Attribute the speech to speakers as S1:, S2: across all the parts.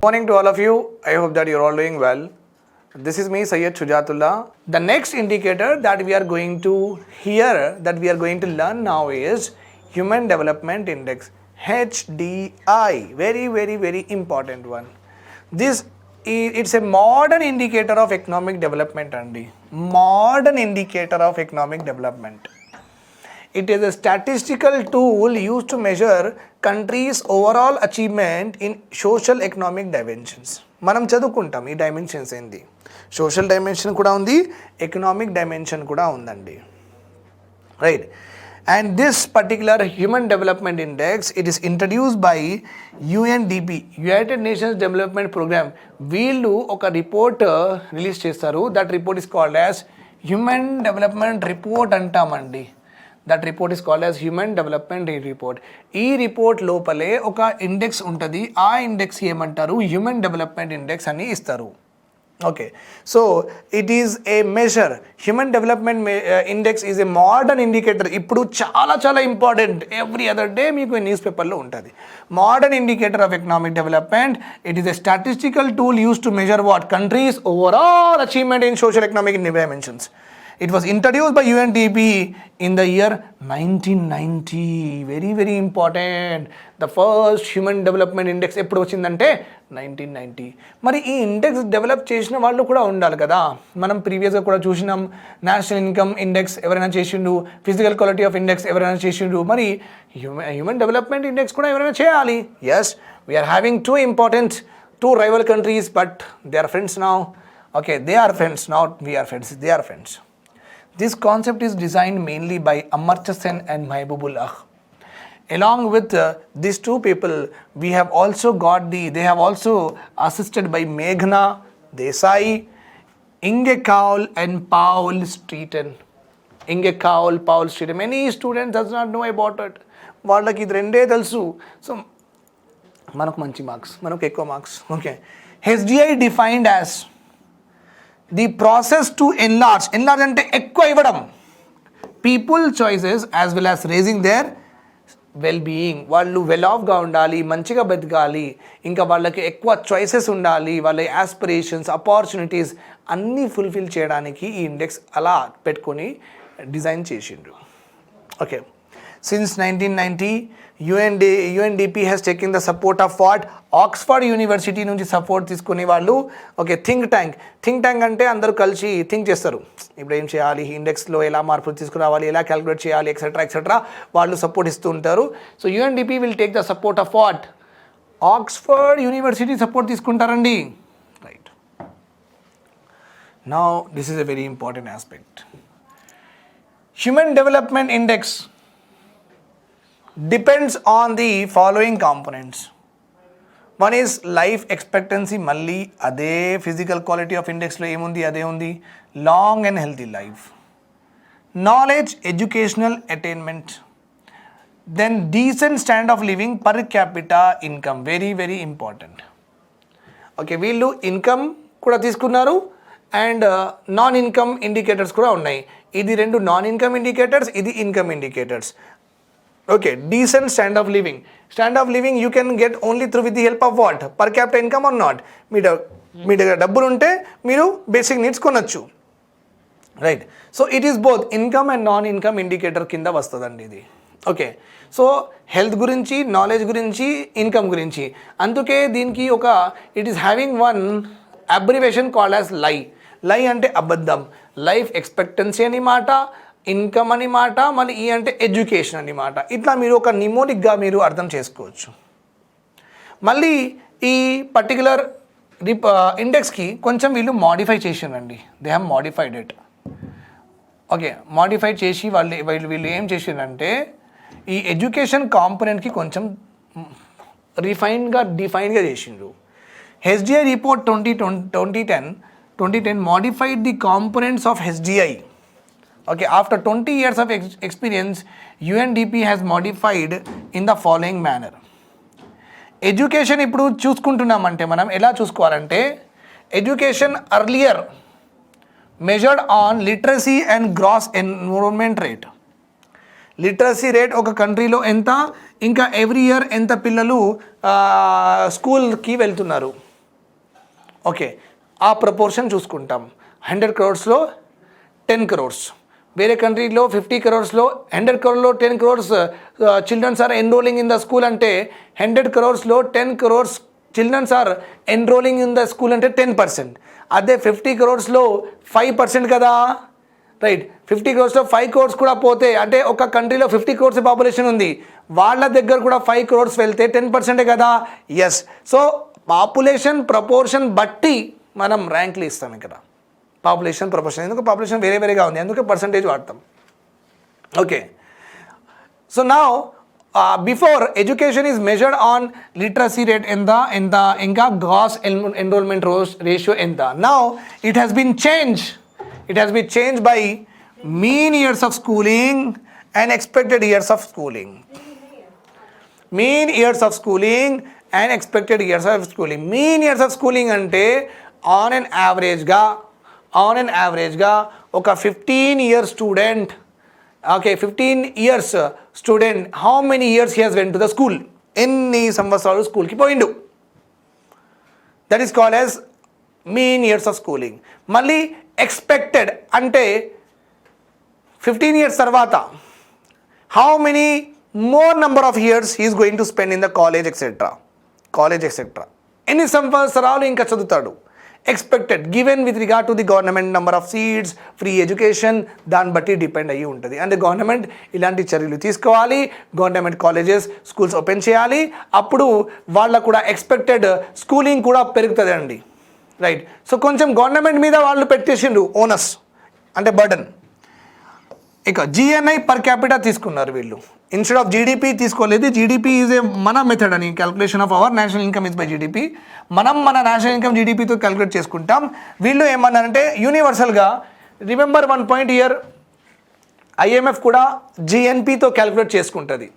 S1: Morning to all of you. I hope that you're all doing well. This is me, Syed Shujatullah. The next indicator that we are going to learn now is Human Development Index, HDI. Very important one. It's a modern indicator of economic development, Andy. Modern indicator of economic development. It is a statistical tool used to measure countries' overall achievement in social economic dimensions. మనం చదువుకుంటాం ఈ dimensions ఏంది. Social dimension కూడా ఉంది, economic dimension కూడా ఉందండి. Right. And this particular Human Development Index, it is introduced by UNDP, United Nations Development Program. వీళ్ళు ఒక రిపోర్ట్ రిలీజ్ చేస్తారు. That report is called as human development report అంటామండి. That report is called as human development report. ఈ report లోపలే ఒక index ఉంటుంది. ఆ index ఏమంటారు? హ్యూమన్ డెవలప్మెంట్ ఇండెక్స్ అని ఇస్తారు. Okay, so it is a measure. Human development index is a modern indicator. ఇప్పుడు చాలా ఇంపార్టెంట్. ఎవ్రీ అదర్ డే మీకు న్యూస్ పేపర్లో ఉంటుంది. Modern indicator of economic development. It is a statistical tool use to measure what? Countries overall achievement in social economic dimensions. It was introduced by UNDP in the year 1990. Very important. The first Human Development Index ఎప్పుడు వచ్చిందంటే 1990. మరి ఈ index develop చేసిన వాళ్ళు కూడా ఉండాలి కదా. మనం ప్రీవియస్గా కూడా చూసినాం. నేషనల్ ఇన్కమ్ ఇండెక్స్ ఎవరైనా చేసిండు, ఫిజికల్ క్వాలిటీ ఆఫ్ ఇండెక్స్ ఎవరైనా చేసిండు. మరి హ్యూమన్ డెవలప్మెంట్ ఇండెక్స్ కూడా ఎవరైనా చేయాలి. Yes, we are having two rival countries, but they are friends now. Okay, they are friends, not we are friends. They are friends. This concept is designed mainly by Amartya Sen and Mahbubullah. Along with these two people, they have also assisted by Meghna Desai, Inge Kaul and Paul Streeton. Many students does not know about it. వాళ్ళకి ఇది రెండే తెలుసు. So మనకు మంచి marks, మనకు ఎక్కువ marks. Okay, HDI defined as the process to enlarge అంటే ఎక్కువ ఇవ్వడం, people choices as well as raising their well being. వాళ్ళు వెల్ ఆఫ్గా ఉండాలి, మంచిగా బతకాలి, ఇంకా వాళ్ళకి ఎక్కువ చాయిసెస్ ఉండాలి, వాళ్ళ యాస్పిరేషన్స్, ఆపర్చునిటీస్ అన్నీ ఫుల్ఫిల్ చేయడానికి ఈ ఇండెక్స్ అలా పెట్టుకొని డిజైన్ చేసిండ్రు. Okay, since 1990 UNDP has taken the support of what? Oxford university నుంచి సపోర్ట్ తీసుకునే వాళ్ళు. ఓకే, థింక్ ట్యాంక్ అంటే అందరూ కలిసి థింక్ చేస్తారు. ఇప్పుడు ఏం చేయాలి, ఇండెక్స్లో ఎలా మార్పులు తీసుకురావాలి, ఎలా క్యాలిక్యులేట్ చేయాలి, ఎక్సెట్రా వాళ్ళు సపోర్ట్ ఇస్తూ ఉంటారు. So UNDP will take the support of what? Oxford University support తీసుకుంటారండి. Right. Now this is a very important aspect. Human development index depends on the following components. One is life expectancy. మళ్ళీ అదే physical quality of ఇండెక్స్లో ఏముంది? అదే ఉంది. Long and healthy life. Knowledge, educational attainment. Then decent standard of living, per capita income. Very important. Okay, వీళ్ళు income కూడా తీసుకున్నారు and non income indicators కూడా ఉన్నాయి. ఇది రెండు నాన్ ఇన్కమ్ ఇండికేటర్స్, ఇది income indicators. Okay, decent standard of living you can get only through with the help of what? Per capita income or not? మీ దగ్గర డబ్బులు ఉంటే మీరు బేసిక్ నీడ్స్ కొనొచ్చు. Right. So it is both income and non income indicator కింద వస్తుందండి ఇది. Okay, so health గురించి, knowledge గురించి, ఇన్కమ్ గురించి. అందుకే దీనికి ఒక it is having one abbreviation called as లై అంటే అబద్ధం. లైఫ్ ఎక్స్పెక్టెన్సీ అని మాట, ఇన్కమ్ అని మాట, మళ్ళీ ఈ అంటే ఎడ్యుకేషన్ అని మాట. ఇట్లా మీరు ఒక నిమోనిక్గా మీరు అర్థం చేసుకోవచ్చు. మళ్ళీ ఈ పర్టికులర్ ఇండెక్స్కి కొంచెం వీళ్ళు మాడిఫై చేసిండ్రండి. They have modified it. Okay, modify చేసి వీళ్ళు ఏం చేసిండ్రంటే ఈ ఎడ్యుకేషన్ కాంపోనెంట్కి కొంచెం డిఫైన్గా చేసిండ్రు. HDI report 2010 modified the components of HDI. Okay, after 20 years of experience, UNDP has modified in the following manner. Education ఇప్పుడు చూసుకుంటున్నామంటే మనం ఎలా చూసుకోవాలంటే, education earlier measured on literacy and gross enrolment rate. Literacy rate ఒక కంట్రీలో ఎంత, ఇంకా every year ఎంత పిల్లలు స్కూల్కి వెళ్తున్నారు. ఓకే, ఆ ప్రపోర్షన్ చూసుకుంటాం. 100 crores-లో 10 crores, వేరే కంట్రీలో 50 crores-లో 100 crores-లో 10 crores childrens are enrolling in the school అంటే 100 crores-లో 10 crores childrens are enrolling in the school అంటే 10%. అదే 50 crores-లో 5% కదా, రైట్. 50 crores-లో 5 crores కూడా పోతే అంటే ఒక కంట్రీలో 50 crores పాపులేషన్ ఉంది, వాళ్ళ దగ్గర కూడా 5 crores వెళ్తే 10% కదా. ఎస్, సో పాపులేషన్ ప్రపోర్షన్ బట్టి మనం ర్యాంక్లు ఇస్తాం ఇక్కడ. పాపులేషన్ ప్రపోర్షన్, ఎందుకు పాపులేషన్ వేరే వేరేగా ఉంది, అందుకే పర్సంటేజ్ వాడతాం. Okay, so now before education is measured on literacy rate ఎంత ఇంకా గ్రాస్ ఎన్రోల్మెంట్ రేషియో ఎంత. Now it has been changed by mean years of schooling and expected years of schooling. Mean years of schooling and expected years of schooling. Mean years of schooling అంటే on an average గా ఒక 15 years student, okay, 15 years student, how many years he has went to the school, ఎన్ని సంవత్సరాలు స్కూల్కి పోయిండు, that is called as mean years of schooling. మళ్ళీ expected అంటే 15 years తర్వాత how many more number of years he is going to spend in the college etcetera, ఎన్ని సంవత్సరాలు ఇంకా చదువుతాడు. Expected given with regard to the government number of seats, free education, దాన్ని బట్టి depend అయ్యి ఉంటుంది. అంటే గవర్నమెంట్ ఇలాంటి చర్యలు తీసుకోవాలి, గవర్నమెంట్ కాలేజెస్ స్కూల్స్ ఓపెన్ చేయాలి, అప్పుడు వాళ్ళకు కూడా ఎక్స్పెక్టెడ్ స్కూలింగ్ కూడా పెరుగుతుంది అండి, రైట్. సో కొంచెం గవర్నమెంట్ మీద వాళ్ళు పెట్టేసిండ్రు ఓనస్ అంటే బర్డన్. ఇక జిఎన్ఐ పర్ క్యాపిటల్ తీసుకున్నారు వీళ్ళు, ఇన్స్టెడ్ ఆఫ్ జీడిపి తీసుకోలేదు. జీడిపి ఈజ్ ఏ మన మెథడ్ అని, calculation of our national income is by GDP. మనం మన నేషనల్ ఇన్కమ్ జీడిపితో క్యాల్కులేట్ చేసుకుంటాం. వీళ్ళు ఏమన్నారంటే యూనివర్సల్గా, రిమెంబర్ 1 point ఇయర్ ఐఎంఎఫ్ కూడా జిఎన్పితో క్యాల్కులేట్ చేసుకుంటుంది.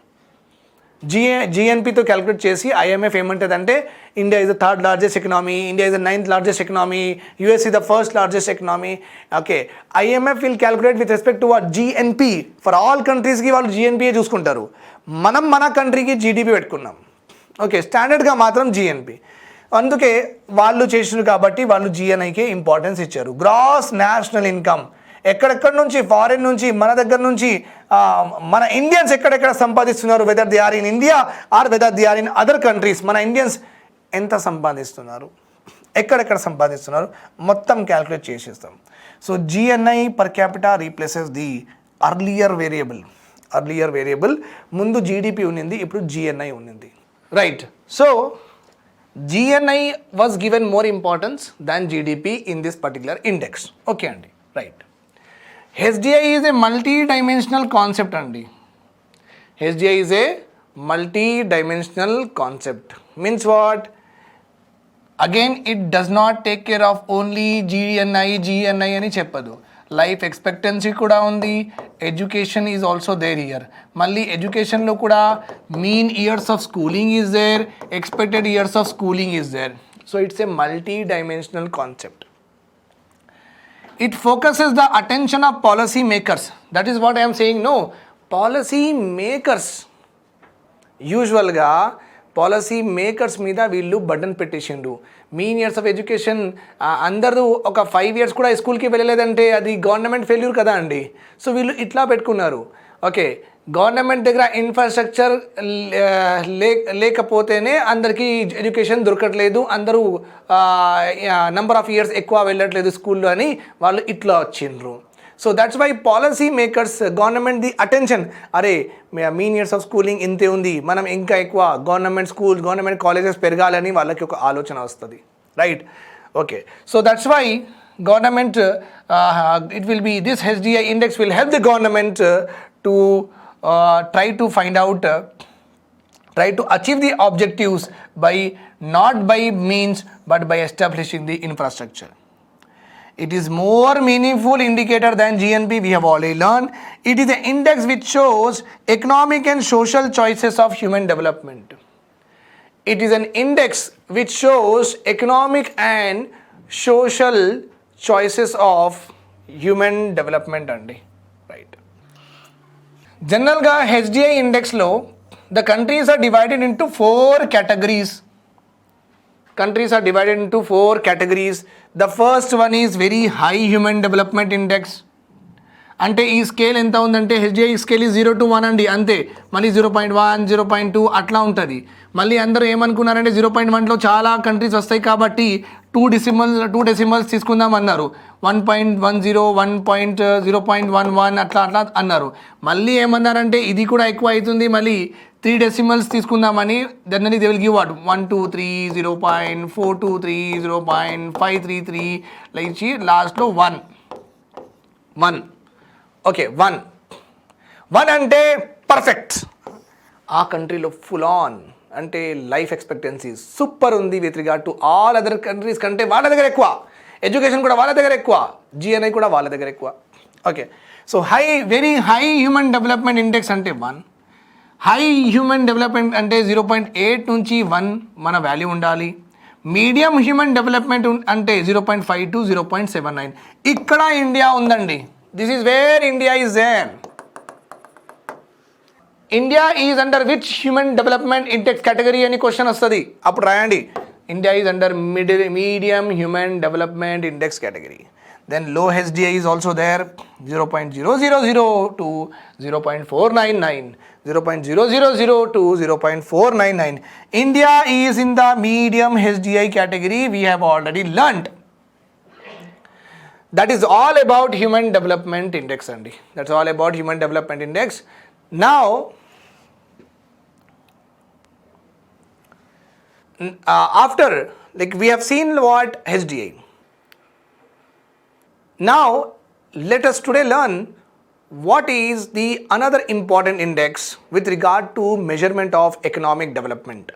S1: జిఎన్పితో క్యాల్కులేట్ చేసి ఐఎంఎఫ్ ఏమంటుంది అంటే India is the 3rd largest economy, India is the 9th largest economy, US is the 1st largest economy. Okay, IMF will calculate with respect to GNP for all కంట్రీస్కి, వాళ్ళు జిఎన్పిఏ చూసుకుంటారు. మనం మన కంట్రీకి జీడిపి పెట్టుకున్నాం, ఓకే, స్టాండర్డ్గా మాత్రం జిఎన్పి. అందుకే వాళ్ళు చేసినారు కాబట్టి వాళ్ళు జిఎన్ఐకే ఇంపార్టెన్స్ ఇచ్చారు. గ్రాస్ నేషనల్ ఇన్కమ్, ఎక్కడెక్కడ నుంచి ఫారిన్ నుంచి మన దగ్గర నుంచి మన ఇండియన్స్ ఎక్కడెక్కడ సంపాదిస్తున్నారు, whether they are in India or whether they are in other countries, మన ఇండియన్స్ ఎంత సంపాదిస్తున్నారు, ఎక్కడెక్కడ సంపాదిస్తున్నారు మొత్తం క్యాల్కులేట్ చేసేస్తాం. So GNI per capita replaces the earlier variable. ముందు జీడిపి ఉన్నింది, ఇప్పుడు జిఎన్ఐ ఉన్నింది, right. So GNI was given more importance than GDP in this particular index. Okay అండి, right. HDI is a multi-dimensional concept అండి. HDI is a multi-dimensional concept. Means what? Again, it does not take care of only GNI అని చెప్పదు. Life expectancy కూడా ఉంది, education is also there here. మళ్ళీ ఎడ్యుకేషన్లో కూడా mean years of schooling is there, expected years of schooling is there. So it's a multi-dimensional concept. It focuses the attention of policy makers. That is what I am saying. No, policy makers యూజువల్గా policy makers మీద వీళ్ళు burden పెట్టేసిండ్రు. Mean years of education అందరూ ఒక 5 years కూడా స్కూల్కి వెళ్ళలేదంటే అది government failure కదా అండి. సో వీళ్ళు ఇట్లా పెట్టుకున్నారు. ఓకే, గవర్నమెంట్ దగ్గర ఇన్ఫ్రాస్ట్రక్చర్ లేకపోతేనే అందరికీ ఎడ్యుకేషన్ దొరకట్లేదు, అందరూ నంబర్ ఆఫ్ ఇయర్స్ ఎక్కువ వెళ్ళట్లేదు స్కూల్లో అని వాళ్ళు ఇట్లా వచ్చిండ్రు. So that's why policy makers government the attention, అరే మీన్ ఇయర్స్ ఆఫ్ స్కూలింగ్ ఇంతే ఉంది, మనం ఇంకా ఎక్కువ గవర్నమెంట్ స్కూల్స్ గవర్నమెంట్ కాలేజెస్ పెరగాలని వాళ్ళకి ఒక ఆలోచన వస్తుంది, right. Okay, so that's why government it will be this HDI index will help the government to try to find out try to achieve the objectives by not by means but by establishing the infrastructure. It is more meaningful indicator than GNP, we have already learned. It is an index which shows economic and social choices of human development. It is an index which shows economic and social choices of human development అండి, right. జనరల్గా HDI ఇండెక్స్లో the countries are divided into 4 categories. countries are divided into 4 categories. The first one is very high human development index. అంటే ఈ scale ఎంత ఉందంటే HDI scale ఈ 0 to 1 అండి, అంతే. మళ్ళీ 0.1, 0.2 అట్లా ఉంటుంది. మళ్ళీ అందరూ ఏమనుకున్నారంటే 0.1లో చాలా కంట్రీస్ వస్తాయి కాబట్టి 2 డెసిమల్స్ తీసుకుందాం అన్నారు. 1.10, 0.11 అట్లా అన్నారు. మళ్ళీ ఏమన్నారంటే ఇది కూడా ఎక్కువ అవుతుంది, మళ్ళీ 3 డెసిమల్స్ తీసుకుందామని. Then they will give what 123, 0.423, 0.533 like లాస్ట్లో 1 ఓకే 1 అంటే పర్ఫెక్ట్. ఆ కంట్రీలో ఫుల్ ఆన్ అంటే లైఫ్ ఎక్స్పెక్టెన్సీ సూపర్ ఉంది with regard to all other countries కంటే వాళ్ళ దగ్గర ఎక్కువ, ఎడ్యుకేషన్ కూడా వాళ్ళ దగ్గర ఎక్కువ, జిఎన్ఐ కూడా వాళ్ళ దగ్గర ఎక్కువ. Okay, so very high human development index అంటే 1. హై హ్యూమన్ డెవలప్మెంట్ అంటే 0.8 నుంచి 1 మన వాల్యూ ఉండాలి. మీడియం హ్యూమన్ డెవలప్మెంట్ అంటే 0.5 to 0.79. ఇక్కడ ఇండియా ఉందండి. This is where India is there. India is under which human development index category అని క్వశ్చన్ వస్తుంది, అప్పుడు రాయండి. India is under medium human development index category. Then low HDI is also there, 0.000 to 0.499, 0.000 to 0.499. India is in the medium HDI category, we have already learnt. That is all about human development index andi. That's all about human development index. Now after like we have seen what HDI. Now let us today learn what is the another important index with regard to measurement of economic development.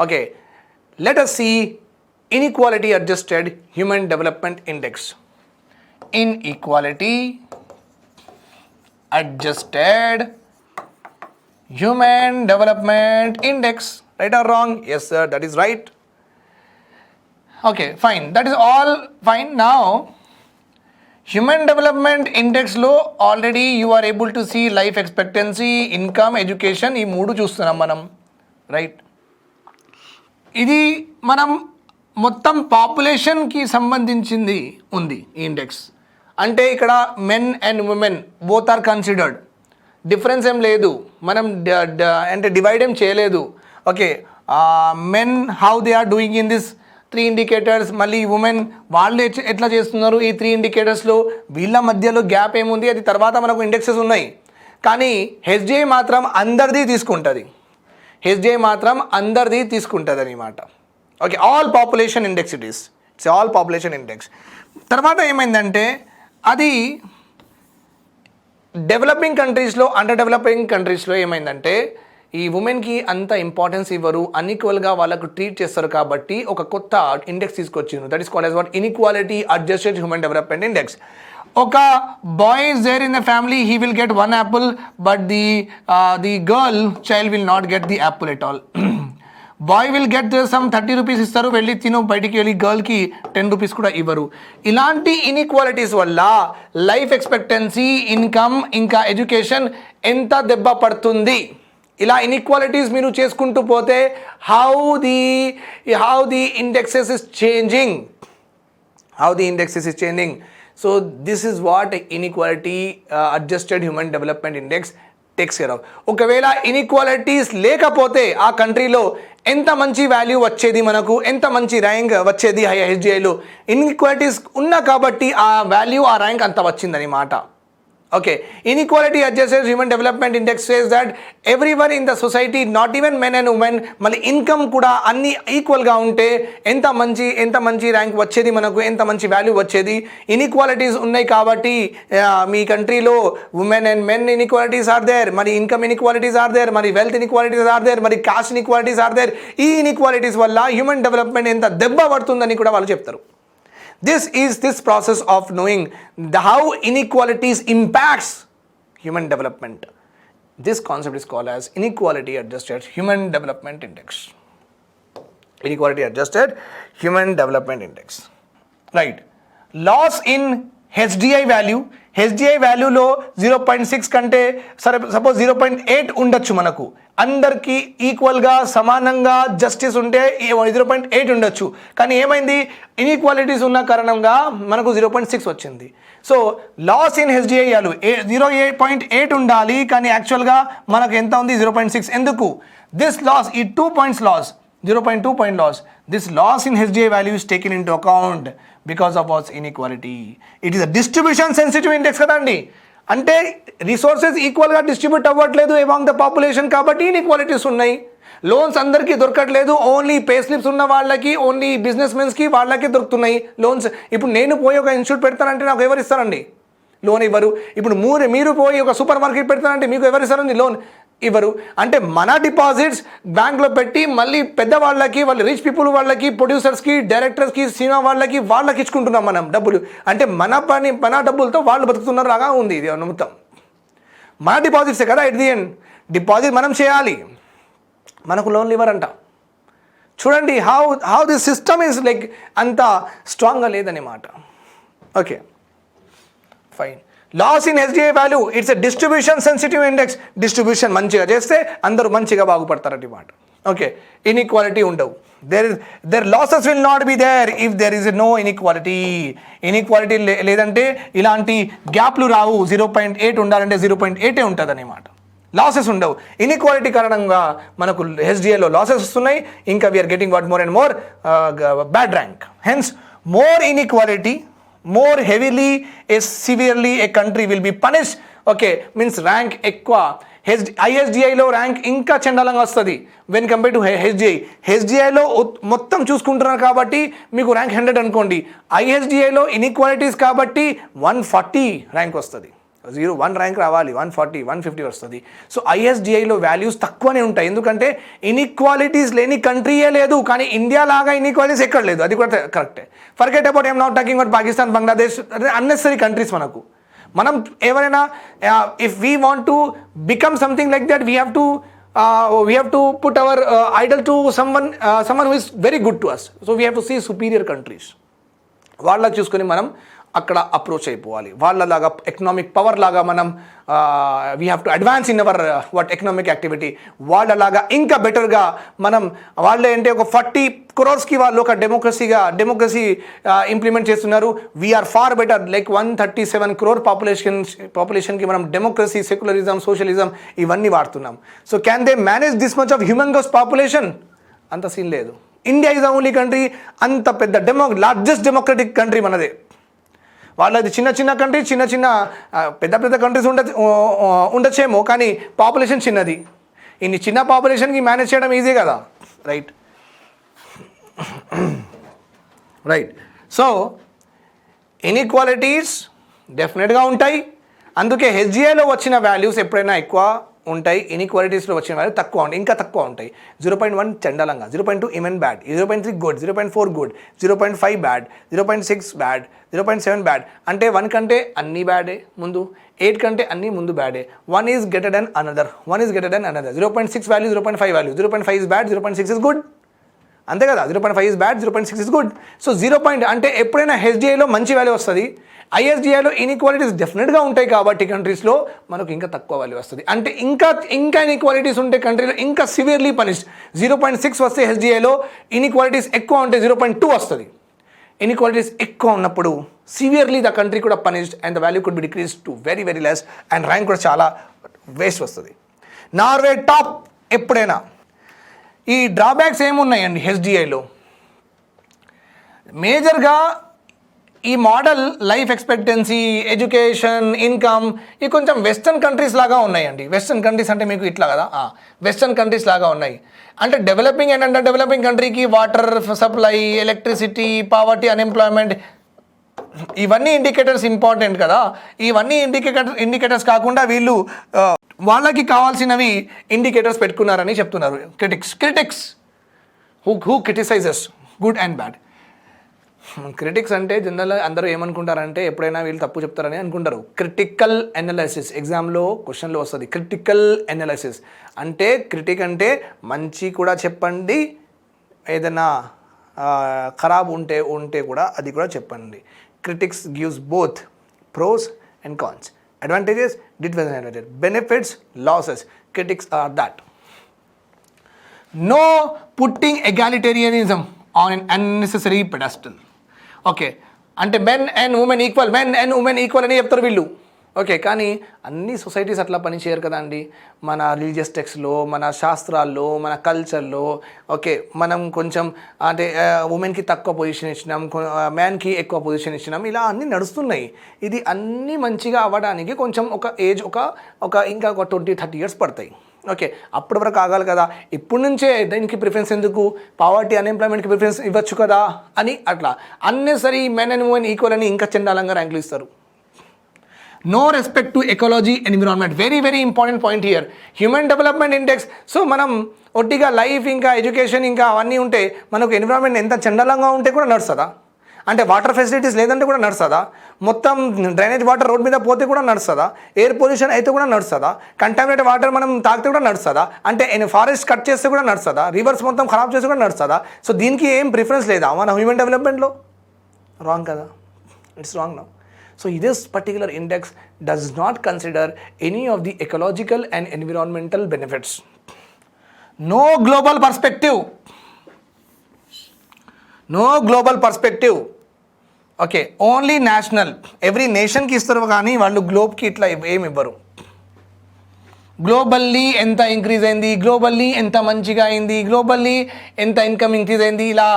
S1: Okay, let us see inequality adjusted human development index. Inequality adjusted human development index, right or wrong? Yes sir, that is right. Okay, fine, that is all fine. Now human development index లో already you are able to see life expectancy, income, education, ఈ 3 చూస్తున్నాం మనం, right. ఇది మనం మొత్తం పాపులేషన్కి సంబంధించింది ఉంది ఈ ఇండెక్స్. అంటే ఇక్కడ men and women both are considered, difference ఏం లేదు, మనం అంటే డివైడ్ ఏం చేయలేదు. Okay, men how they are doing in this 3 indicators, మళ్ళీ ఉమెన్ వాళ్ళు ఎట్లా చేస్తున్నారు ఈ 3 ఇండికేటర్స్లో, వీళ్ళ మధ్యలో గ్యాప్ ఏముంది అది తర్వాత మనకు ఇండెక్సెస్ ఉన్నాయి. కానీ హెచ్డిఐ మాత్రం అందరిది తీసుకుంటుంది, హెచ్డిఐ మాత్రం అందరిది తీసుకుంటుంది అనమాట. Okay, all population index it's all population index. తర్వాత ఏమైందంటే అది డెవలపింగ్ కంట్రీస్లో, అండర్ డెవలపింగ్ కంట్రీస్లో ఏమైందంటే ఈ ఉమెన్కి అంత ఇంపార్టెన్స్ ఇవ్వరు, అన్ఈక్వల్గా వాళ్ళకు ట్రీట్ చేస్తారు కాబట్టి ఒక కొత్త ఇండెక్స్ తీసుకొచ్చిండ్రు. That is called as what inequality adjusted human development index. ఒక boy is there in the family, he will get 1 apple, but the girl child will not get the apple at all. Boy will get some 30 rupees ఇస్తారు, వెళ్ళి తిను బయటికి వెళ్ళి, గర్ల్కి 10 rupees కూడా ఇవ్వరు. ఇలాంటి inequalities వల్ల లైఫ్ ఎక్స్పెక్టెన్సీ, ఇన్కమ్, ఇంకా ఎడ్యుకేషన్ ఎంత దెబ్బ పడుతుంది. ఇలా ఇన్ఈక్వాలిటీస్ మీరు చేసుకుంటూ పోతే how the indexes is changing, so this is what inequality adjusted human development index takes care of. ఒకవేళ ఇన్ఈక్వాలిటీస్ లేకపోతే ఆ కంట్రీలో ఎంత మంచి వాల్యూ వచ్చేది, మనకు ఎంత మంచి ర్యాంక్ వచ్చేది హెచ్డిఐలో. ఇన్ఈక్వాలిటీస్ ఉన్నా కాబట్టి ఆ వాల్యూ, ఆ ర్యాంక్ అంత వచ్చిందనమాట. Okay, inequality adjusted human development index says that everyone in the society, not even men and women, మళ్ళీ ఇన్కమ్ కూడా అన్ని ఈక్వల్గా ఉంటే ఎంత మంచి ర్యాంక్ వచ్చేది, మనకు ఎంత మంచి వాల్యూ వచ్చేది. ఇన్ఈక్వాలిటీస్ ఉన్నాయి కాబట్టి మీ కంట్రీలో women and men inequalities are there, మరి ఇన్కమ్ ఇన్ఈక్వాలిటీస్ ఆర్ దేర్, మరి వెల్త్ ఇన్ఈక్వాలిటీస్ ఆర్ దేర్, మరి కాస్ట్ ఇన్ఈక్వాలిటీస్ ఆర్ దేర్. ఈ ఇన్ఈక్వాలిటీస్ వల్ల హ్యూమన్ డెవలప్మెంట్ ఎంత దెబ్బ పడుతుందని కూడా వాళ్ళు చెప్తారు. This is this process of knowing how inequalities impacts human development. This concept is called as inequality adjusted human development index. Inequality adjusted human development index. Right. Loss in HDI value HDI వాల్యూలో 0.6 కంటే సరే suppose 0.8 ఉండొచ్చు, మనకు అందరికీ ఈక్వల్గా సమానంగా justice ఉంటే 0.8 ఉండొచ్చు. కానీ ఏమైంది, ఇన్ఈక్వాలిటీస్ ఉన్న కారణంగా మనకు 0.6 వచ్చింది. So loss in HDI value 0.8 ఉండాలి, కానీ యాక్చువల్గా మనకు ఎంత ఉంది 0.6. ఎందుకు? దిస్ లాస్, ఈ 2 points loss, 0.2 point loss, this loss in HDI value is taken into account because of what's inequality. It is a distribution sensitive index కదండి. అంటే రిసోర్సెస్ ఈక్వల్గా డిస్ట్రిబ్యూట్ అవ్వట్లేదు అమాంగ్ ద పాపులేషన్, కాబట్టి ఇన్ఈక్వాలిటీస్ ఉన్నాయి. Loans అందరికీ దొరకట్లేదు, only pay slips ఉన్న వాళ్ళకి, ఓన్లీ బిజినెస్ మెన్స్కి వాళ్ళకి దొరుకుతున్నాయి లోన్స్. ఇప్పుడు నేను పోయి ఒక ఇన్స్టిట్యూట్ పెడతానంటే నాకు ఎవరు ఇస్తారండి? లోన్ ఇవ్వరు. ఇప్పుడు మీరు పోయి ఒక సూపర్ మార్కెట్ పెడతానంటే మీకు ఎవరు ఇస్తారండి లోన్? ఇవ్వరు. అంటే మన డిపాజిట్స్ బ్యాంక్లో పెట్టి మళ్ళీ పెద్దవాళ్ళకి, వాళ్ళు రిచ్ పీపుల్ వాళ్ళకి, ప్రొడ్యూసర్స్కి, డైరెక్టర్స్కి, సినిమా వాళ్ళకి ఇచ్చుకుంటున్నాం మనం డబ్బులు. అంటే మన డబ్బులతో వాళ్ళు బతుకుతున్నారు లాగా ఉంది ఇది మొత్తం. మన డిపాజిట్సే కదా ఎట్ ది ఎండ్. డిపాజిట్ మనం చేయాలి, మనకు లోన్లు ఇవ్వరంట. చూడండి how this system is like అంత స్ట్రాంగ్గా లేదన్నమాట. Okay fine. Loss in HDI value, it's a distribution sensitive index. Distribution మంచిగా చేస్తే అందరూ మంచిగా బాగుపడతారన్నమాట. ఓకే, ఇన్ఈక్వాలిటీ ఉండవు. There losses will not be there if there is no inequality. Inequality లేదంటే ఇలాంటి గ్యాప్లు రావు. 0.8 ఉండాలంటే 0.8 ఉంటుంది అన్నమాట. లాసెస్ ఉండవు. ఇన్ఈక్వాలిటీ కారణంగా మనకు హెచ్డిఐలో లాసెస్ వస్తున్నాయి. ఇంకా we are getting what more and more bad rank. Hence more inequality, more heavily, severely a country will be punished. Okay, means rank ఎక్కువ. ISDIలో ర్యాంక్ ఇంకా చండాలంగా వస్తుంది వెన్ కంపేర్ టు హెచ్డిఐ. హెచ్డిఐలో మొత్తం చూసుకుంటున్నారు కాబట్టి మీకు ర్యాంక్ 100 అనుకోండి. ISDIలో ఇన్ఈక్వాలిటీస్ కాబట్టి 140 ర్యాంక్ వస్తుంది. 1 ర్యాంక్ రావాలి, 140, 150 వస్తుంది. సో ISDIలో వాల్యూస్ తక్కువనే ఉంటాయి, ఎందుకంటే ఇన్ఈక్వాలిటీస్ లేని కంట్రీయే లేదు. కానీ ఇండియా లాగా ఇన్ఈక్వాలిటీస్ ఎక్కడ లేదు, అది కూడా కరెక్టే. Forget about I'm not talking about Pakistan, Bangladesh, unnecessary countries. మనం ఎవరైనా if we want to become something like that, we have to put our idol to someone who is very good to us. So we have to see superior countries. వాళ్ళ చూసుకొని మనం అక్కడ approach అయిపోవాలి. వాళ్ళలాగా economic power లాగా మనం we have to advance in our what economic activity. వాళ్ళలాగా ఇంకా బెటర్గా మనం, వాళ్ళే అంటే ఒక 40 crores వాళ్ళు ఒక డెమోక్రసీ ఇంప్లిమెంట్ చేస్తున్నారు. We're far better, like 137 crore పాపులేషన్కి మనం డెమోక్రసీ, సెక్యులరిజం, సోషలిజం ఇవన్నీ వాడుతున్నాం. So can they manage this much of humongous population? అంత సీన్ లేదు. India is the only country, అంత పెద్ద లార్జెస్ట్ డెమోక్రటిక్ కంట్రీ మనదే. వాళ్ళది చిన్న కంట్రీ, పెద్ద కంట్రీస్ ఉండొచ్చేమో, కానీ పాపులేషన్ చిన్నది. ఇన్ని చిన్న పాపులేషన్కి మేనేజ్ చేయడం ఈజీ కదా, రైట్. సో ఇన్ఈక్వాలిటీస్ డెఫినెట్గా ఉంటాయి. అందుకే హెచ్డిఐలో వచ్చిన వాల్యూస్ ఎప్పుడైనా ఎక్కువ ఉంటాయి, ఇన్ఈక్వాలిటీస్లో వచ్చిన వాల్యూ తక్కువ ఉంటాయి, ఇంకా తక్కువ ఉంటాయి. 0.1 చండాలంగా, 0.2 even bad, 0.3 good, 0.4 good, 0.5 bad, 0.6 bad, 0.7 bad. అంటే 1 కంటే అన్నీ బ్యాడే ముందు, 8 కంటే అన్నీ ముందు బ్యాడే. 1 is greater than another, 0.6 value, 0.5 value, 0.5 is bad, 0.6 is good. అంతే కదా, 0.5 is bad, 0.6 is good. So 0. అంటే ఎప్పుడైనా హెచ్డిఐలో మంచి వాల్యూ వస్తుంది, ISDIలో ఇన్ఈక్వాలిటీస్ డెఫినెట్గా ఉంటాయి కాబట్టి కంట్రీస్లో మనకు ఇంకా తక్కువ వాల్యూ వస్తుంది. అంటే ఇంకా ఇన్ఈక్వాలిటీస్ ఉంటే కంట్రీలో ఇంకా సివియర్లీ పనిష్డ్. 0.6 వస్తే హెచ్డిఐలో, ఇన్ఈక్వాలిటీస్ ఎక్కువ ఉంటే 0.2 వస్తుంది. ఇన్ఈక్వాలిటీస్ ఎక్కువ ఉన్నప్పుడు సివియర్లీ ద కంట్రీ కూడా punished and the value could be decrease to very very less and rank కూడా చాలా వేస్ట్ వస్తుంది. నార్వే టాప్ ఎప్పుడైనా. ఈ డ్రాబ్యాక్స్ ఏమున్నాయండి హెచ్డిఐలో? మేజర్గా ఈ model life expectancy, education, income ఇవి కొంచెం వెస్టర్న్ కంట్రీస్ లాగా ఉన్నాయండి. వెస్టర్న్ కంట్రీస్ అంటే మీకు ఇట్లా కదా, వెస్టర్న్ కంట్రీస్ లాగా ఉన్నాయి. అంటే డెవలపింగ్ అండ్ అండర్ డెవలపింగ్ కంట్రీకి water supply, electricity, poverty, unemployment ఇవన్నీ ఇండికేటర్స్ ఇంపార్టెంట్ కదా. ఇవన్నీ ఇండికేటర్స్ కాకుండా వీళ్ళు వాళ్ళకి కావాల్సినవి ఇండికేటర్స్ పెట్టుకున్నారని చెప్తున్నారు critics who criticises good and bad. Critics అంటే జనరల్గా అందరూ ఏమనుకుంటారంటే ఎప్పుడైనా వీళ్ళు తప్పు చెప్తారని అనుకుంటారు. క్రిటికల్ అనాలిసిస్ ఎగ్జామ్లో క్వశ్చన్లో వస్తుంది. క్రిటికల్ అనాలిసిస్ అంటే క్రిటిక్ అంటే మంచి కూడా చెప్పండి, ఏదైనా ఖరాబ్ ఉంటే కూడా అది కూడా చెప్పండి. Critics gives both pros and cons. Advantages, disadvantages, benefits, losses. Critics are that. No putting egalitarianism on an unnecessary pedestal. Okay, అంటే మెన్ అండ్ ఉమెన్ ఈక్వల్ అని చెప్తారు వీళ్ళు. ఓకే, కానీ అన్ని సొసైటీస్ అట్లా పని చేయరు కదా అండి. మన రిలీజియస్ టెక్స్ట్లో, మన శాస్త్రాల్లో, మన కల్చర్లో ఓకే మనం కొంచెం అంటే ఉమెన్కి తక్కువ పొజిషన్ ఇచ్చినాం, మ్యాన్కి ఎక్కువ పొజిషన్ ఇచ్చినాం, ఇలా అన్నీ నడుస్తున్నాయి. ఇది అన్నీ మంచిగా అవ్వడానికి కొంచెం ఒక ఏజ్ ఇంకా ఒక 20-30 years పడతాయి. ఓకే, అప్పటి వరకు ఆగాలి కదా. ఇప్పటి నుంచే దీనికి ప్రిఫరెన్స్ ఎందుకు, పావర్టీ అన్ఎంప్లాయ్మెంట్కి ప్రిఫరెన్స్ ఇవ్వచ్చు కదా అని అట్లా unnecessary men and women equal అని ఇంకా చండాలంగా ర్యాంకులు ఇస్తారు. No respect to ecology environment, very very important point here. Human development index. So మనం ఒట్టిగా లైఫ్ ఇంకా ఎడ్యుకేషన్ ఇంకా అవన్నీ ఉంటే మనకు ఎన్విరాన్మెంట్ ఎంత చండాలంగా ఉంటే కూడా నడుస్తుందా? అంటే వాటర్ ఫెసిలిటీస్ లేదంటే కూడా నడుస్తుందా? మొత్తం డ్రైనేజ్ వాటర్ రోడ్ మీద పోతే కూడా నడుస్తుందా? ఎయిర్ పొల్యూషన్ అయితే కూడా నడుస్తుందా? కంటామినేటెడ్ వాటర్ మనం తాగితే కూడా నడుస్తుందా? అంటే ఫారెస్ట్ కట్ చేస్తే కూడా నడుస్తుందా? రివర్స్ మొత్తం ఖరాబ్ చేస్తే కూడా నడుస్తుందా? సో దీనికి ఏం ప్రిఫరెన్స్ లేదా మన హ్యూమన్ డెవలప్మెంట్లో? రాంగ్ కదా, it's wrong now. So this particular index does not consider any of the ecological and environmental benefits. No global perspective. No global perspective. Okay, only national. Every nation కి ఇస్తారు కానీ వాళ్ళు గ్లోబ్కి ఇట్లా ఏమి ఇవ్వరు. గ్లోబల్లీ ఎంత ఇంక్రీజ్ అయింది, గ్లోబల్లీ ఎంత మంచిగా అయింది, గ్లోబల్లీ ఎంత ఇన్కమ్ ఇంక్రీజ్ అయింది, ఇలా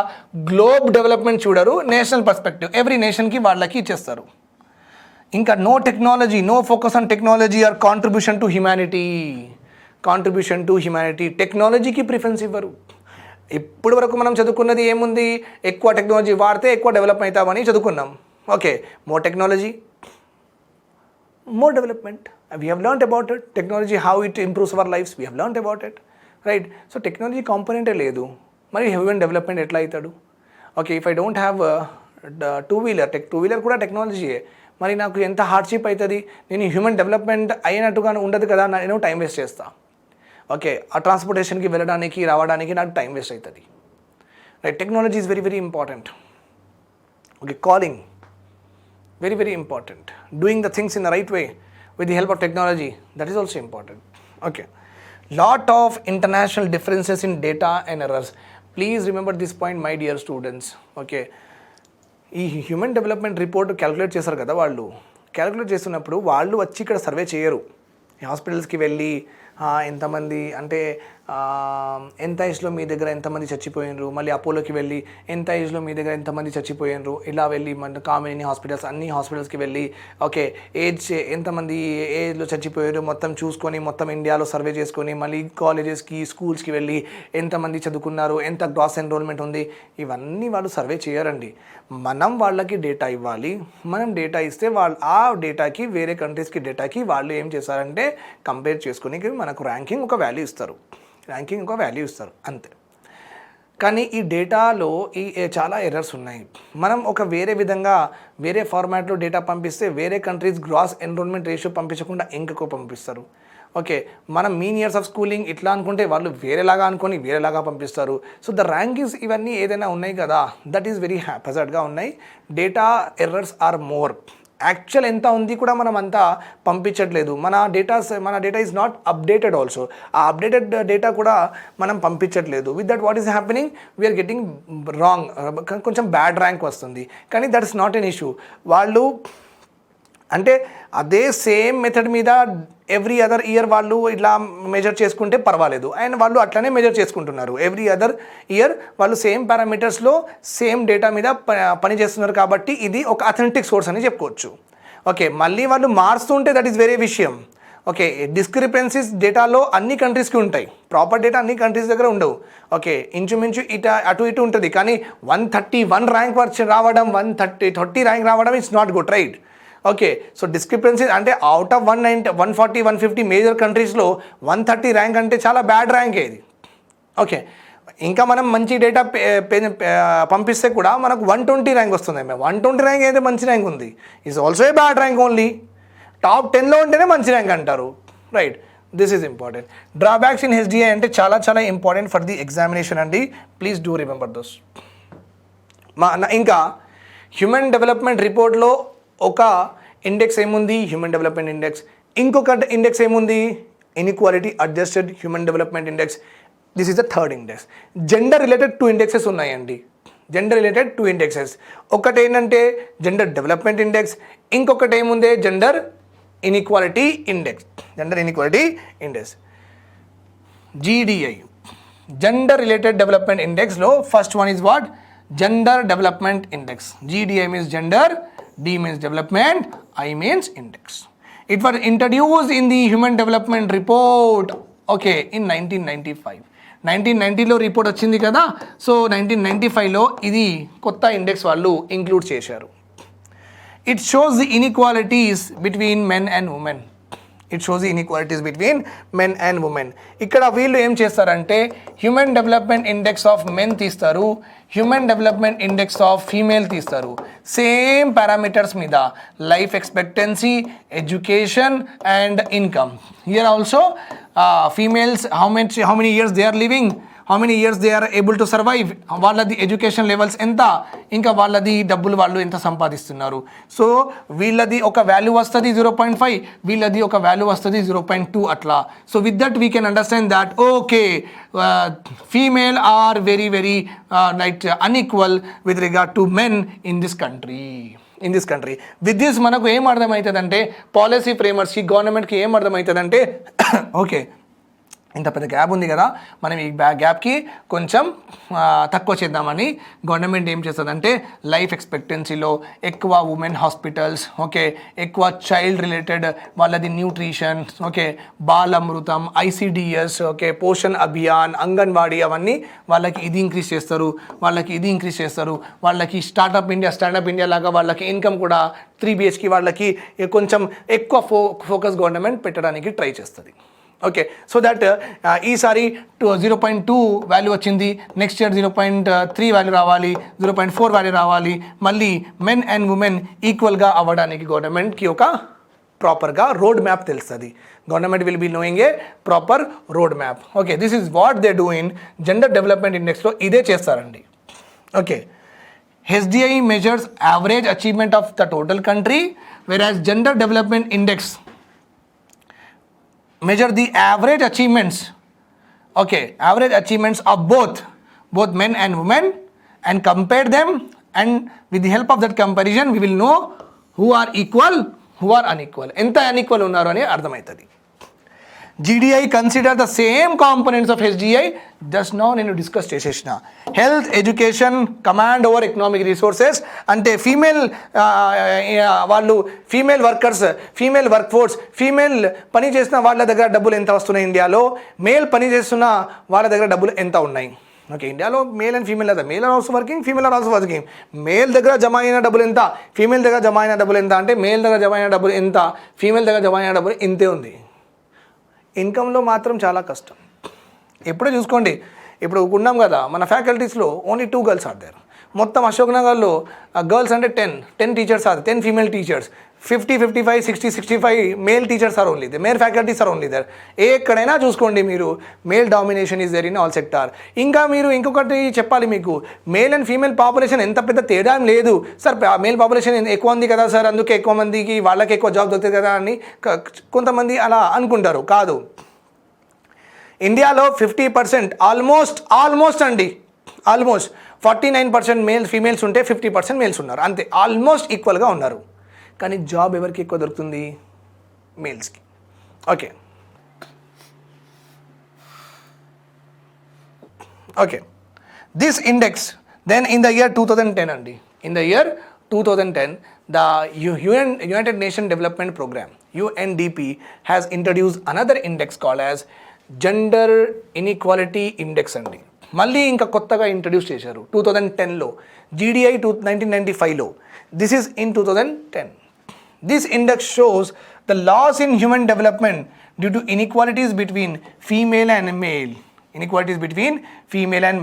S1: గ్లోబ్ డెవలప్మెంట్ చూడరు. నేషనల్ పర్స్పెక్టివ్ ఎవ్రీ నేషన్కి వాళ్ళకి ఇచ్చేస్తారు. ఇంకా no technology, no focus on technology or contribution to humanity. టెక్నాలజీకి ప్రిఫరెన్స్ ఇవ్వరు. ఇప్పటి వరకు మనం చదువుకున్నది ఏముంది, ఎక్కువ టెక్నాలజీ వాడితే ఎక్కువ డెవలప్ అవుతామని చదువుకున్నాం. Okay, more technology, more development. We have learned about it. Technology how it improves our lives, we have learned about it, right? So technology కాంపోనెంటే లేదు, మరి హ్యూమన్ డెవలప్మెంట్ ఎట్లా అవుతాడు? Okay, if I don't have two wheeler కూడా టెక్నాలజీయే, మరి నాకు ఎంత హార్డ్షిప్ అవుతుంది. నేను హ్యూమన్ డెవలప్మెంట్ అయినట్టుగా ఉండదు కదా, నేను టైం వేస్ట్ చేస్తాను. ఓకే, ఆ ట్రాన్స్పోర్టేషన్కి వెళ్ళడానికి రావడానికి నాకు టైం వేస్ట్ అవుతుంది, right? Technology is very very important. Okay, calling very very important. Doing the things in the right way with the help of technology, that is also important. Okay, lot of international differences in data and errors. Please remember this point my dear students. Okay, ఈ human development report calculate చేస్తారు కదా, వాళ్ళు calculate చేస్తున్నప్పుడు వాళ్ళు వచ్చి ఇక్కడ survey చేయరు. హాస్పిటల్స్కి వెళ్ళి ఎంతమంది అంటే ఎంత ఏజ్లో మీ దగ్గర ఎంతమంది చచ్చిపోయినరు, మళ్ళీ అపోలోకి వెళ్ళి ఎంత ఏజ్లో మీ దగ్గర ఎంతమంది చచ్చిపోయినరు, ఇలా వెళ్ళి మన కామినీ హాస్పిటల్స్ అన్ని హాస్పిటల్స్కి వెళ్ళి ఓకే ఏజ్ ఎంతమంది ఏజ్లో చచ్చిపోయారు మొత్తం చూసుకొని, మొత్తం ఇండియాలో సర్వే చేసుకొని, మళ్ళీ కాలేజెస్కి స్కూల్స్కి వెళ్ళి ఎంతమంది చదువుకున్నారు, ఎంత గ్రాస్ ఎన్రోల్మెంట్ ఉంది, ఇవన్నీ వాళ్ళు సర్వే చేయరండి. మనం వాళ్ళకి డేటా ఇవ్వాలి. మనం డేటా ఇస్తే వాళ్ళు ఆ డేటాకి వేరే కంట్రీస్కి డేటాకి వాళ్ళు ఏం చేస్తారంటే కంపేర్ చేసుకుని మనకు ర్యాంకింగ్ ఒక వాల్యూ ఇస్తారు, అంతే. కానీ ఈ డేటాలో చాలా ఎర్రర్స్ ఉన్నాయి. మనం ఒక వేరే విధంగా వేరే ఫార్మాట్లో డేటా పంపిస్తే వేరే కంట్రీస్ గ్రాస్ ఎన్రోల్మెంట్ రేషియో పంపించకుండా ఇంకొక పంపిస్తారు. ఓకే, మనం మీన్ ఇయర్స్ ఆఫ్ స్కూలింగ్ ఇట్లా అనుకుంటే వాళ్ళు వేరేలాగా అనుకొని వేరేలాగా పంపిస్తారు. సో ద ర్యాంకింగ్స్ ఇవన్నీ ఏదైనా ఉన్నాయి కదా, దట్ ఈస్ వెరీ హ్యాపజర్డ్గా ఉన్నాయి. Data errors are more. Actual ఎంత ఉంది కూడా మనం అంతా పంపించట్లేదు. మన data is not updated also. ఆ అప్డేటెడ్ డేటా కూడా మనం పంపించట్లేదు. With that what is happening, we're getting wrong, కొంచెం బ్యాడ్ ర్యాంక్ వస్తుంది. కానీ that is not an issue. వాళ్ళు అంటే అదే సేమ్ మెథడ్ మీద ఎవ్రీ అదర్ ఇయర్ వాళ్ళు ఇట్లా మెజర్ చేసుకుంటే పర్వాలేదు, అండ్ వాళ్ళు అట్లనే మెజర్ చేసుకుంటున్నారు. ఎవ్రీ అదర్ ఇయర్ వాళ్ళు సేమ్ పారామీటర్స్లో సేమ్ డేటా మీద పని చేస్తున్నారు. కాబట్టి ఇది ఒక అథెంటిక్ సోర్స్ అని చెప్పుకోవచ్చు. ఓకే, మళ్ళీ వాళ్ళు మారుస్తుంటే దట్ ఈస్ వేరే విషయం. ఓకే, డిస్క్రిపెన్సీస్ డేటాలో అన్ని కంట్రీస్కి ఉంటాయి, ప్రాపర్ డేటా అన్ని కంట్రీస్ దగ్గర ఉండవు. ఓకే, ఇంచుమించు అటు ఇటు ఉంటుంది. కానీ 131 ర్యాంక్ రావడం, 130 ర్యాంక్ రావడం it's not good, right? Okay, so discrepancy అంటే అవుట్ ఆఫ్ 140, 150 మేజర్ కంట్రీస్లో 130 ర్యాంక్ అంటే చాలా బ్యాడ్ ర్యాంక్ ఇది. ఓకే, ఇంకా మనం మంచి డేటా పంపిస్తే కూడా మనకు 120 ర్యాంక్ వస్తుంది. 120 ర్యాంక్ అయితే మంచి ర్యాంక్ ఉంది, is also a bad rank only. Top 10లో ఉంటేనే మంచి ర్యాంక్ అంటారు, right? This is important. Drawbacks in HDI అంటే చాలా చాలా ఇంపార్టెంట్ ఫర్ ది ఎగ్జామినేషన్ అండి. Please do remember those. ఇంకా హ్యూమన్ డెవలప్మెంట్ రిపోర్ట్లో ఒక ఇండెక్స్ ఏముంది, హ్యూమన్ డెవలప్మెంట్ ఇండెక్స్. ఇంకొక ఇండెక్స్ ఏముంది, inequality adjusted human development index. This is the third index. Gender related 2 indexes ఉన్నాయండి. Gender related 2 indexes. ఒకటి ఏంటంటే జెండర్ డెవలప్మెంట్ ఇండెక్స్, ఇంకొకటి ఏముంది gender inequality index. Gender inequality index GDI, gender related development ఇండెక్స్లో first one is what, gender development index. GDI means gender, D means development, I means index. It was introduced in the Human Development Report, okay, in 1995. 1990లో report వచ్చింది కదా, so 1995లో ఇది కొత్త index వాళ్ళు include చేశారు. It shows the inequalities between men and women. It shows the inequalities between men and women. ఇక్కడ వీళ్ళు ఏం చేస్తారంటే human development index of men తీస్తారు, human development index of female తీస్తారు. సేమ్ పారామీటర్స్ మీద, life expectancy, education and income. Here also females how many years they are living, how many years they are able to survive, వాళ్ళది education levels ఎంత, ఇంకా వాళ్ళది డబ్బులు వాళ్ళు ఎంత సంపాదిస్తున్నారు. సో వీళ్ళది ఒక వాల్యూ వస్తుంది 0.5, వీళ్ళది ఒక వాల్యూ వస్తుంది 0.2 అట్లా. So with that we can understand that okay female are very very like unequal with regard to men in this country. With this మనకు ఏం అర్థమవుతుందంటే పాలసీ ఫ్రేమర్స్కి, గవర్నమెంట్కి ఏం అర్థమవుతుందంటే ఓకే ఇంత పెద్ద గ్యాప్ ఉంది కదా, మనం ఈ గ్యాప్కి కొంచెం తక్కువ చేద్దామని గవర్నమెంట్ ఏం చేస్తుందంటే లైఫ్ ఎక్స్పెక్టెన్సీలో ఎక్కువ ఉమెన్ హాస్పిటల్స్, ఓకే, ఎక్కువ చైల్డ్ రిలేటెడ్ వాళ్ళది nutrition, okay, Balamrutham, ICDS, okay, Poshan Abhiyan, anganwadi, అవన్నీ వాళ్ళకి ఇది ఇంక్రీజ్ చేస్తారు, వాళ్ళకి స్టార్టప్ ఇండియా లాగా వాళ్ళకి ఇన్కమ్ కూడా 3 BHK వాళ్ళకి కొంచెం ఎక్కువ ఫోకస్ గవర్నమెంట్ పెట్టడానికి ట్రై చేస్తుంది. ఓకే, సో దట్ ఈసారి 0.2 వాల్యూ వచ్చింది, నెక్స్ట్ ఇయర్ 0.3 వాల్యూ రావాలి, 0.4 వాల్యూ రావాలి, మళ్ళీ మెన్ అండ్ ఉమెన్ ఈక్వల్గా అవ్వడానికి గవర్నమెంట్కి ఒక ప్రాపర్గా రోడ్ మ్యాప్ తెలుస్తుంది. Government will be knowing a proper road map. Okay, this is what they do in gender development ఇండెక్స్లో ఇదే చేస్తారండి. ఓకే, HDI measures average achievement of the total country, whereas gender development index measure the average achievements, okay, average achievements of both men and women and compare them, and with the help of that comparison we will know who are equal, who are unequal, enta unequal unnaru ani ardhamaitadi. GDI consider the same components of HDI. Just now నేను discuss చేసేసిన health, education, command over economic resources అంటే female వాళ్ళు female workers, female work force, female పని చేసిన వాళ్ళ దగ్గర డబ్బులు ఎంత వస్తున్నాయి ఇండియాలో, మేల్ పని చేస్తున్న వాళ్ళ దగ్గర డబ్బులు ఎంత ఉన్నాయి. ఓకే, ఇండియాలో మేల్ అండ్ ఫీమేల్ కదా, male are also working, female are also working. Male దగ్గర జమ అయిన డబ్బులు ఎంత, ఫీమేల్ దగ్గర జమ అయిన డబ్బులు ఎంత అంటే మేల్ దగ్గర జమ అయిన డబ్బులు ఎంత, ఫీమేల్ దగ్గర జమ అయిన డబ్బులు ఇంతే ఉంది. ఇన్కంలో మాత్రం చాలా కష్టం. ఎప్పుడో చూసుకోండి, ఇప్పుడు ఉన్నాం కదా మన ఫ్యాకల్టీస్లో ఓన్లీ 2 గర్ల్స్ ఆర్ దేర్. మొత్తం అశోక్ నగర్లో గర్ల్స్ అంటే 10 teachers are, 10 female teachers, 50, 55, 60, 65 male teachers are only there, male faculties are only there. ఎక్కడైనా చూసుకోండి మీరు, male domination is there in all sector. ఇంకా మీరు ఇంకొకటి చెప్పాలి మీకు, మేల్ అండ్ ఫీమేల్ పాపులేషన్ ఎంత పెద్ద తేడా లేదు సార్. మేల్ పాపులేషన్ ఎక్కువ ఉంది కదా సార్, అందుకే ఎక్కువ మందికి వాళ్ళకి ఎక్కువ జాబ్ దొరుకుతుంది కదా అని కొంతమంది అలా అనుకుంటారు. కాదు, ఇండియాలో 50% ఆల్మోస్ట్ అండి, ఆల్మోస్ట్ 49% ఫీమేల్స్ ఉంటే 50% మేల్స్ ఉన్నారు, అంతే, ఆల్మోస్ట్ ఈక్వల్గా ఉన్నారు. కానీ జాబ్ ఎవరికి ఎక్కువ దొరుకుతుంది, మేల్స్కి. Okay, this index then in the year 2010 అండి, in the year 2010 the United Nations Development Program UNDP has introduced another index called as Gender Inequality Index అండి. మళ్ళీ ఇంకా కొత్తగా ఇంట్రడ్యూస్ చేశారు 2010లో, GDI 1995లో, this is in 2010. This index shows the loss in human development due to inequalities between female and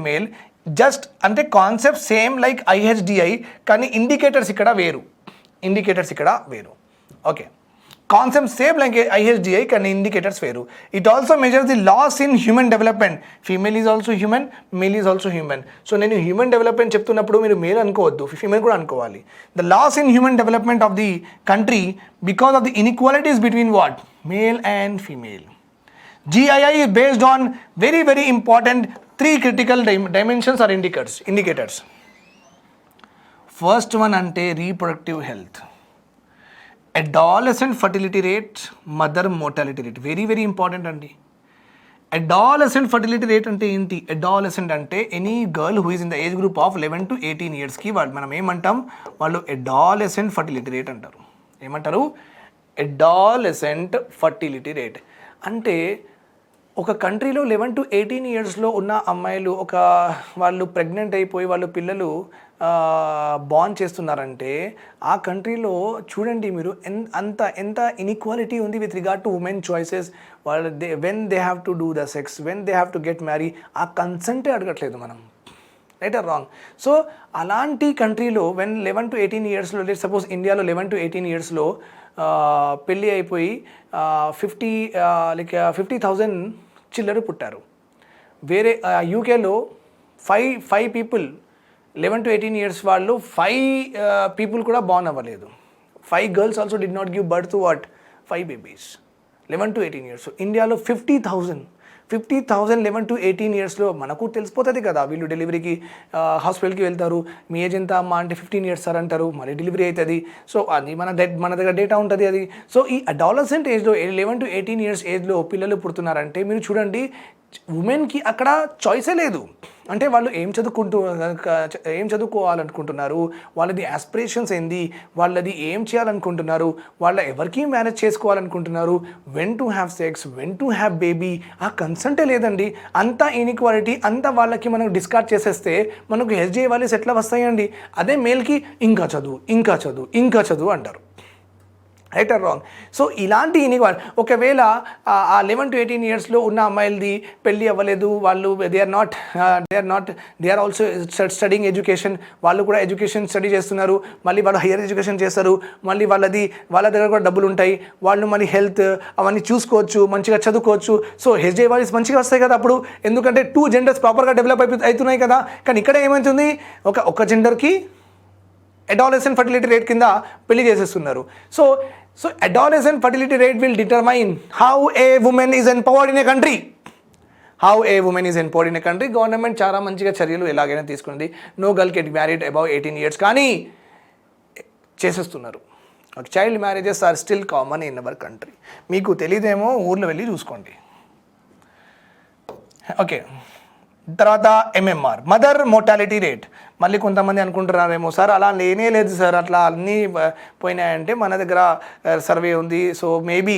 S1: male. Just అంటే concept same like IHDI, కానీ indicators ఇక్కడ వేరు. Okay, concept same like ISDI కానీ indicators వేరు. It also measures the loss in human development. Female is also human, male is also human. So నేను human development చెప్తున్నప్పుడు మీరు male అనుకోవద్దు, female కూడా అనుకోవాలి. The loss in human development of the country because of the inequalities between what male and female. GII is based on very very important 3 critical dimensions or indicators. First one ante reproductive health, adolescent fertility rate, mother mortality rate. Very very important andi. Adolescent fertility rate ante enti? Adolescent ante any girl who is in the age group of 11 to 18 years ki manam em antam vallu adolescent fertility rate antaru. Em antaru? Adolescent fertility rate అంటే ఒక కంట్రీలో 11 to 18 ఇయర్స్లో ఉన్న అమ్మాయిలు వాళ్ళు pregnant అయిపోయి వాళ్ళు పిల్లలు బార్న్ చేస్తున్నారంటే ఆ కంట్రీలో చూడండి మీరు ఎంత ఇన్ఈక్వాలిటీ ఉంది with regard to women choices. వాళ్ళు when they have to do the sex, when they have to get marry, ఆ కన్సెంటే అడగట్లేదు మనం. Right are wrong? సో అలాంటి కంట్రీలో వెన్ 11 to 18 ఇయర్స్లో, లెట్ సపోజ్ ఇండియాలో 11 to 18 ఇయర్స్లో పెళ్ళి అయిపోయి 50,000 చిల్లరు పుట్టారు. వేరే యూకేలో 5 పీపుల్ 11 to 18 ఇయర్స్ వాళ్ళు 5 పీపుల్ కూడా బార్న్ అవ్వలేదు. 5 girls also did not give birth to what 5 babies 11 to 18 years. ఇండియాలో 50,000 11 to 18 ఇయర్స్లో మనకు తెలిసిపోతుంది కదా. వీళ్ళు డెలివరీకి హాస్పిటల్కి వెళ్తారు, మీ ఏజ్ ఎంత అమ్మా అంటే 15 ఇయర్స్ సార్ అంటారు, మరి డెలివరీ అవుతుంది. సో అది మన దగ్గర డేటా ఉంటుంది అది. సో ఈ అడాలసెంట్ ఏజ్లో 11 to 18 ఇయర్స్ ఏజ్లో పిల్లలు పుడుతున్నారంటే మీరు చూడండి, ఉమెన్కి అక్కడ చాయిసే లేదు. అంటే వాళ్ళు ఏం చదువుకోవాలనుకుంటున్నారు, వాళ్ళది ఆస్పిరేషన్స్ ఏంది, వాళ్ళది ఏం చేయాలనుకుంటున్నారు, వాళ్ళ ఎవరికి మ్యారేజ్ చేసుకోవాలనుకుంటున్నారు, when to have sex, when to have baby, ఆ కన్సెంటే లేదండి. అంతా ఇన్ఈక్వాలిటీ, అంతా వాళ్ళకి మనం డిస్కార్డ్ చేసేస్తే మనకు SGI వాల్యూస్ ఎట్లా వస్తాయండి? అదే మేల్కి ఇంకా చదువు అంటారు. Right are wrong? సో ఇలాంటి ఇన్ఈక్వాలిటీ ఒకవేళ ఆ 11 to 18 ఇయర్స్లో ఉన్న అమ్మాయిలది పెళ్ళి అవ్వలేదు, వాళ్ళు they are also studying education, వాళ్ళు కూడా ఎడ్యుకేషన్ స్టడీ చేస్తున్నారు, మళ్ళీ వాళ్ళు హైయర్ ఎడ్యుకేషన్ చేస్తారు, మళ్ళీ వాళ్ళ దగ్గర కూడా డబ్బులు ఉంటాయి, వాళ్ళు మళ్ళీ హెల్త్ అవన్నీ చూసుకోవచ్చు, మంచిగా చదువుకోవచ్చు. సో SGI వాల్యూస్ మంచిగా వస్తాయి కదా అప్పుడు, ఎందుకంటే 2 జెండర్స్ ప్రాపర్గా డెవలప్ అవుతున్నాయి కదా. కానీ ఇక్కడ ఏమవుతుంది, ఒక జెండర్కి అడాలసెంట్ ఫర్టిలిటీ రేట్ కింద పెళ్లి చేసేస్తున్నారు. So adolescent fertility rate will determine how a woman is empowered in a country. Government చాలా మంచిగా చర్యలు ఎలాగైనా తీసుకుంది. No girl get married above 18 years, కానీ చేసేస్తున్నారు. Child marriages are still common in our country. మీకు తెలియదేమో, ఊర్లో వెళ్ళి చూసుకోండి. ఓకే, తర్వాత MMR, మదర్ మోర్టాలిటీ రేట్. మళ్ళీ కొంతమంది అనుకుంటున్నారేమో, సార్ అలా లేదు సార్, అట్లా అన్నీ పోయినాయంటే మన దగ్గర సర్వే ఉంది. So maybe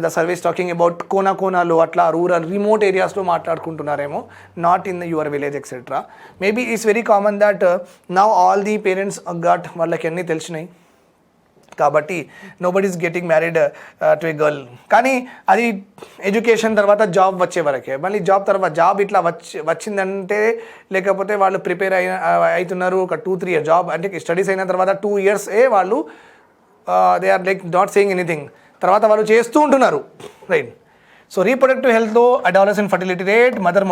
S1: the survey is talking about కోనాలు అట్లా రూరల్ రిమోట్ ఏరియాస్లో మాట్లాడుకుంటున్నారేమో, not in your village etcetera. Maybe it's very common that now all the parents got, వాళ్ళకి అన్నీ తెలిసినాయి కాబట్టి nobody is getting married to a girl. కానీ అది ఎడ్యుకేషన్ తర్వాత జాబ్ వచ్చే వరకే. మళ్ళీ జాబ్ ఇట్లా వచ్చిందంటే, లేకపోతే వాళ్ళు ప్రిపేర్ అవుతున్నారు ఒక 2-3 ఇయర్ జాబ్ అంటే స్టడీస్ అయిన తర్వాత 2 ఇయర్స్ వాళ్ళు they are like not saying anything, తర్వాత వాళ్ళు చేస్తూ ఉంటున్నారు. రైట్? సో రీప్రొడక్టివ్ హెల్త్లో adolescent fertility rate, mother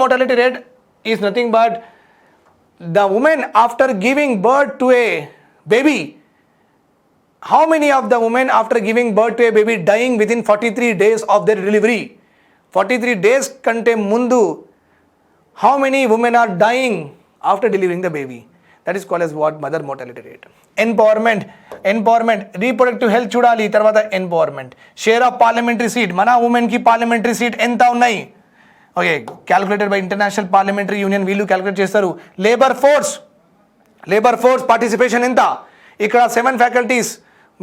S1: mortality rate is nothing but the women after giving birth to a baby. How many of the women after giving birth to a baby dying within 43 days of their delivery? 43 days kante mundu, how many women are dying after delivering the baby? That is called as what? Mother mortality rate. Empowerment, reproductive health chudali, tarvata empowerment. Share of parliamentary seat, mana women ki parliamentary seat enta unnai? Okay, calculated by International Parliamentary Union, వీళ్ళు calculate చేస్తారు. Labour force participation ఎంత? ఇక్కడ 7 faculties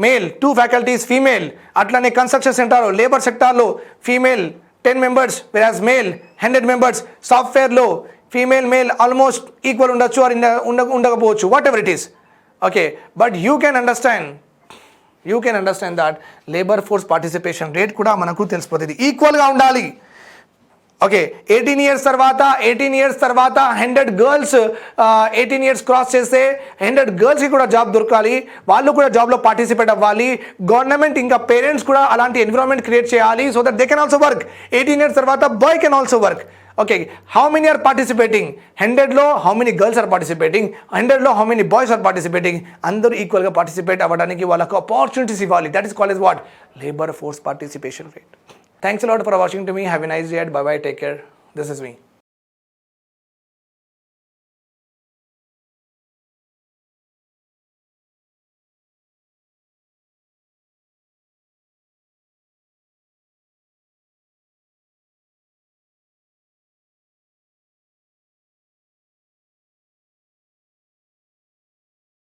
S1: male, 2 faculties female. అట్లానే construction సెక్టార్లో, labour సెక్టార్లో female 10 members, వెరాజ్ male 100 members. సాఫ్ట్వేర్లో female male almost equal ఉండొచ్చు, ఆర్ ఉండకపోవచ్చు, what ever it is. Okay, but you can understand that labour force participation rate కూడా మనకు తెలిసిపోతుంది, ఈక్వల్గా ఉండాలి. ఓకే 18 ఇయర్స్ తర్వాత 100 గర్ల్స్ 18 ఇయర్స్ క్రాస్ చేస్తే 100 గర్ల్స్కి కూడా జాబ్ దొరకాలి, వాళ్ళు కూడా జాబ్లో పార్టిసిపేట్ అవ్వాలి. గవర్నమెంట్ ఇంకా పేరెంట్స్ కూడా అలాంటి ఎన్విరాన్మెంట్ క్రియేట్ చేయాలి so that they can also work. 18 years తర్వాత boy can also work. Okay, how many are participating? 100లో how many girls are participating, 100లో how many boys are participating? అందరూ ఈక్వల్గా పార్టిసిపేట్ అవ్వడానికి వాళ్ళకు ఆపర్చునిటీస్ ఇవ్వాలి. That is called as what? Labor force participation rate. Thanks a lot for watching to me. Have a nice day. Bye bye. Take care. This is me.